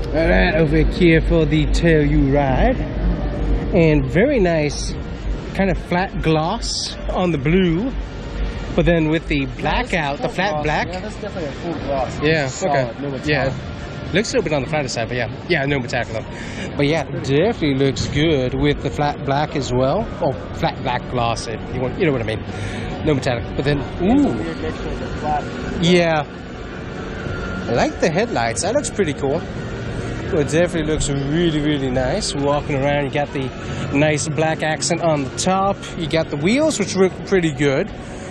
Alright, over here for the Telluride. And very nice kind of flat gloss on the blue. But then with the blackout, the flat gloss. Black. Yeah, that's definitely a full gloss. Yeah, okay. No metallic. Yeah. Looks a little bit on the flatter side, but yeah. Yeah, no metallic though. But yeah, definitely looks good with the flat black as well. Oh, flat black gloss, if you want, you know what I mean. No metallic. But then, ooh. Yeah. I like the headlights. That looks pretty cool. Well, it definitely looks really, really nice. Walking around, you got the nice black accent on the top. You got the wheels, which look pretty good.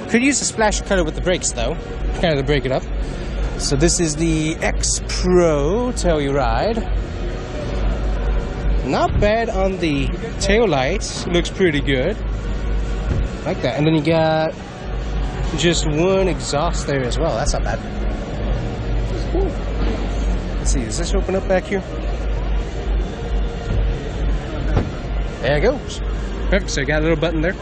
Could use a splash of color with the brakes, though, kind of to break it up. So this is the X Pro Telluride. Not bad on the tail lights. Looks pretty good. Like that. And then you got just one exhaust there as well. That's not bad. Cool. Let's see, does this open up back here? There it goes. Perfect, so you got a little button there.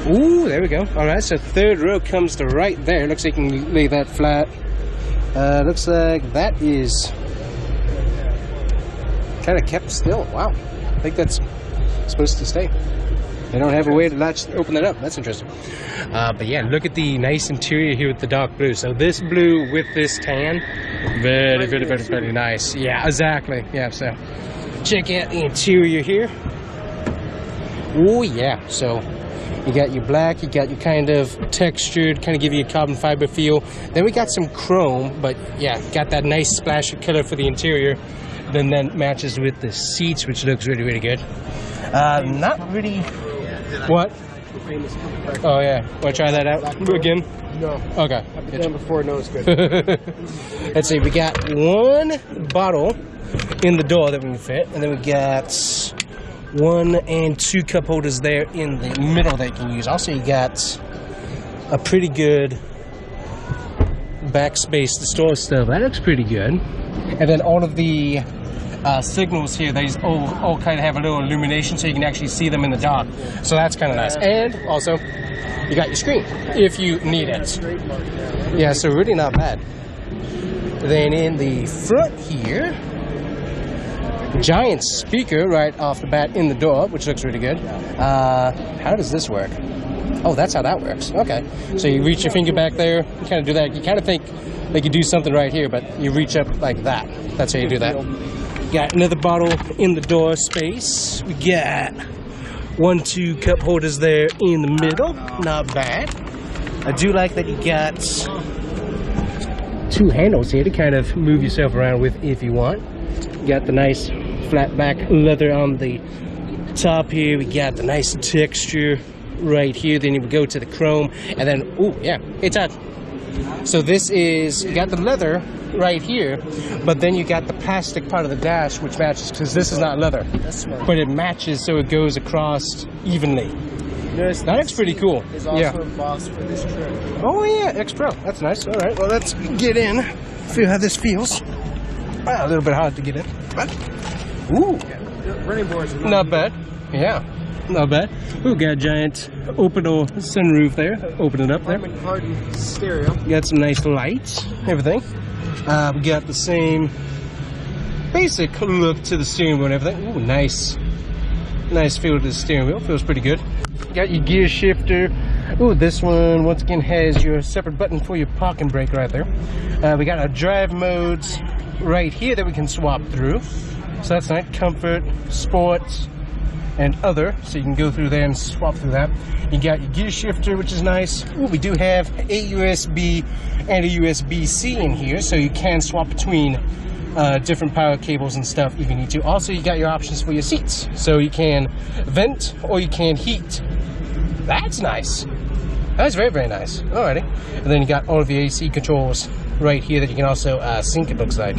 Ooh, there we go. Alright, so third row comes to right there. Looks like you can lay that flat. Looks like that is kind of kept still. Wow. I think that's supposed to stay. They don't have a way to open that up. That's interesting. But yeah, look at the nice interior here with the dark blue. So this blue with this tan, very, very, very, very nice. Yeah, exactly. Yeah, so check out the interior here. Oh yeah, so you got your black, you got your kind of textured, kind of give you a carbon fiber feel. Then we got some chrome, but yeah, got that nice splash of color for the interior. Then that matches with the seats, which looks really, really good. Not really. What? Oh yeah, want to try that out again? No. Okay. I've been done before. No, it's good. Let's see. We got one bottle in the door that we can fit, and then we got 1 and 2 cup holders there in the middle that you can use. Also, you got a pretty good backspace to store stuff. That looks pretty good. And then all of the signals here, they all kind of have a little illumination so you can actually see them in the dark. So that's kind of nice. And also, you got your screen if you need it. Yeah, so really not bad. Then in the front here, giant speaker right off the bat in the door, which looks really good. How does this work? Oh, that's how that works. Okay. So you reach your finger back there, you kind of do that. You kind of think like you do something right here, but you reach up like that. That's how you do that. Got another bottle in the door space. We got 1, 2 cup holders there in the middle. Not bad. I do like that you got 2 handles here to kind of move yourself around with if you want. You got the nice flat back leather on the top here. We got the nice texture right here. Then you would go to the chrome, and then oh yeah, it's on. So this is, you got the leather right here, but then you got the plastic part of the dash which matches, because this is not leather. That's smart. But it matches so it goes across evenly. That looks pretty cool. Is also embossed for this trip. Oh yeah, X Pro. That's nice. All right, well let's get in. Feel how this feels. A little bit hard to get in, but ooh, running boards. Not bad. Yeah, not bad. Ooh, got a giant open sunroof there. Open it up there. Hardened stereo. Got some nice lights, everything. We got the same basic look to the steering wheel and everything. Ooh, nice feel to the steering wheel. Feels pretty good. Got your gear shifter. Ooh, this one once again has your separate button for your parking brake right there. We got our drive modes right here that we can swap through. So that's nice. Comfort, sports, and other. So you can go through there and swap through that. You got your gear shifter, which is nice. Ooh, we do have a USB and a USB-C in here, so you can swap between different power cables and stuff if you need to. Also, you got your options for your seats. So you can vent or you can heat. That's nice. That's very, very nice. Alrighty. And then you got all of the AC controls right here that you can also sync, it looks like.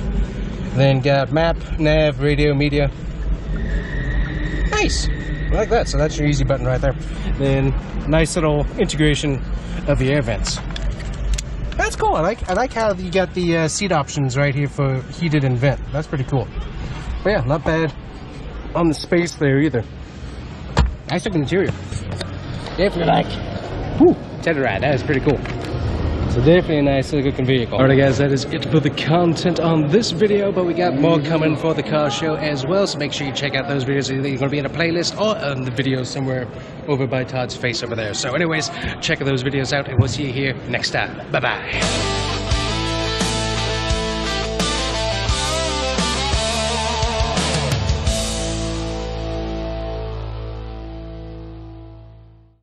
Then got map, nav, radio, media. Nice. I like that. So that's your easy button right there. Then nice little integration of the air vents. That's cool. I like how you got the seat options right here for heated and vent. That's pretty cool. But yeah, not bad on the space there either. Nice looking interior. Definitely like. Whew, Telluride. That is pretty cool. So definitely a nice looking vehicle. Alright guys, that is it for the content on this video, but we got more coming for the car show as well, so make sure you check out those videos. Either you're going to be in a playlist or on the video somewhere over by Todd's face over there. So anyways, check those videos out and we'll see you here next time. Bye bye.